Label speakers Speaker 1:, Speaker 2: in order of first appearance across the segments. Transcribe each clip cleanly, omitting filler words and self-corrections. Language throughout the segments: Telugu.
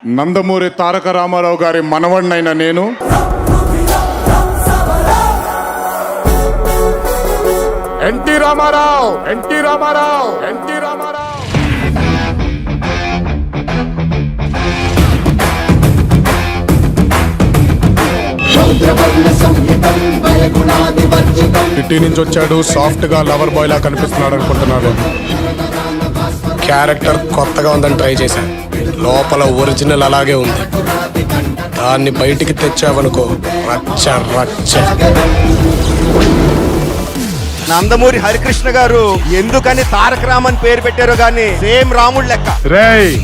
Speaker 1: నందమూరి తారక రామారావు గారి మనవడినైన నేను ఎన్టీ రామారావు సిటీ నుంచి వచ్చాడు, సాఫ్ట్ గా లవర్ బాయ్ లా కనిపిస్తున్నాడు అనుకుంటున్నాడు.
Speaker 2: క్యారెక్టర్ కొత్తగా ఉందని ట్రై చేశాను. లోపల ఒరిజినల్ అలాగే ఉంది. దాన్ని బయటికి తెచ్చావనుకో రచ్చ రచ్చ.
Speaker 3: నందమూరి హరికృష్ణ గారు ఎందుకని తారక రామన్ పేరు పెట్టారో గానీ సేమ్ రాముడు లెక్క.
Speaker 4: రేయ్,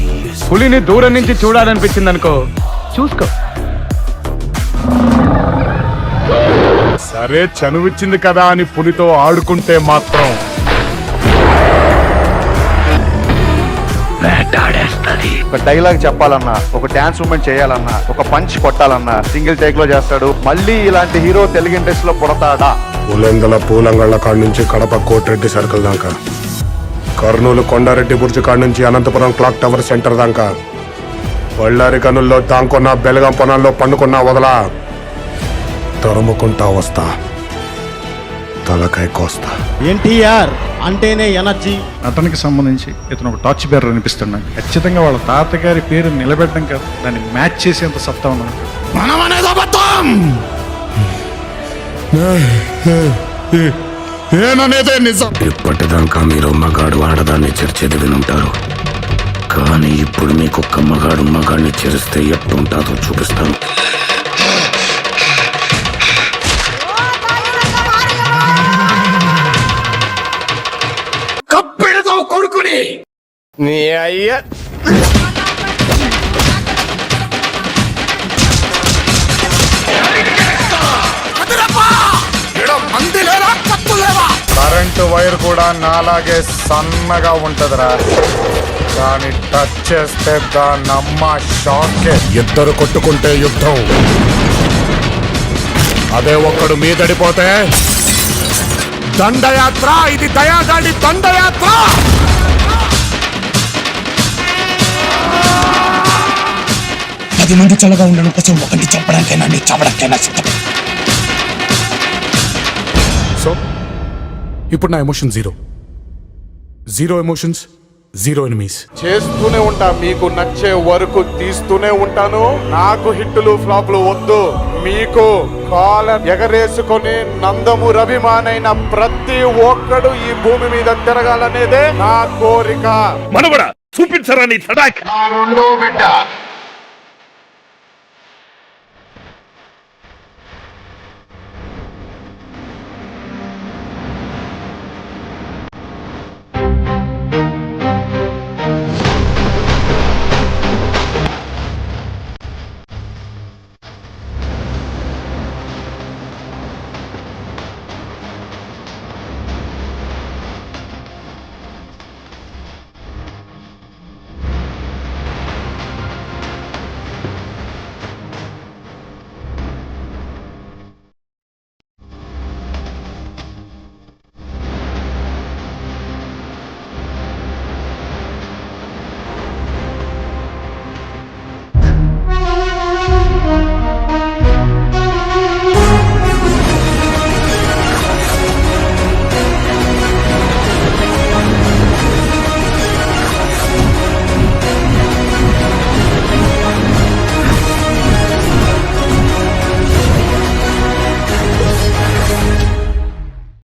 Speaker 4: పులిని దూరం నుంచి చూడాలనిపించింది అనుకో, చూసుకో.
Speaker 1: సరే చనువిచ్చింది కదా అని పులితో ఆడుకుంటే మాత్రం
Speaker 5: ఒక డైలాగ్ చెప్పాలన్నా, ఒక డాన్స్ మూమెంట్ చేయాలన్నా, ఒక పంచ్ కొట్టాలన్నా సింగిల్ టేక్ లో చేస్తాడు. మళ్ళీ ఇలాంటి హీరో తెలుగు ఇండస్ట్రీలో పుడతాడా?
Speaker 2: పులెందల పూలంగళ్ళ కాడ నుంచి కడప కోటిరెడ్డి సర్కిల్ దాకా, కర్నూలు కొండారెడ్డి బుర్జి కాడ నుంచి అనంతపురం క్లాక్ టవర్ సెంటర్ దాకా, బళ్ళారి కనుల్లో దాంకున్న బెలగం పొనాల్లో పండుకున్నా వదలా, తరుముకుంటా వస్తా, తలకాయ కోస్తా.
Speaker 6: ఎన్టీఆర్ అంటేనే ఎనర్జీ.
Speaker 7: అతనికి సంబంధించి ఇతను ఒక టార్చ్ బేరర్ అనిపిస్తున్నాడు. ఖచ్చితంగా వాళ్ళ తాతగారి పేరు నిలబెట్టడం కాదు, దాన్ని మ్యాచ్ చేసేంత సత్తా ఉన్నాడు.
Speaker 2: ఇప్పటిదాకా మీరు మగాడు ఆడదాన్ని చర్చేది వినుంటారు, కానీ ఇప్పుడు మీకు ఒక్క మగాడిని చేరిస్తే ఎట్టుంటాదో చూపిస్తాను. కొడుకుని
Speaker 3: నీ అయ్యా
Speaker 1: కరెంటు వైర్ కూడా నాలాగే సన్నగా ఉంటదిరా, దాన్ని టచ్ చేస్తే దాన్నమ్మ షాకే.
Speaker 2: ఇద్దరు కొట్టుకుంటే యుద్ధం, అదే ఒక్కడు మీదడిపోతే దండయాత్ర. ఇది దయాదాడి దండయాత్ర.
Speaker 8: పది మంది చల్లగా ఉండడం కోసం ఒకటి చెప్పడానికైనా నీ చవడానికైనా సిద్ధం.
Speaker 2: సో ఇప్పుడు నా emotion zero emotions, zero enemies.
Speaker 1: చేస్తూనే ఉంటా, మీకు నచ్చే వరకు తీస్తూనే ఉంటాను. నాకు హిట్టులు ఫ్లాప్లు వద్దు. మీకు కాలం ఎగరేసుకొని నందమూరి అభిమానైన ప్రతి ఒక్కడు ఈ భూమి మీద తిరగాలనేదే నా కోరిక.
Speaker 4: మనవడా, చూపించరా నీ తడాక్.
Speaker 1: నా రెండో బిడ్డ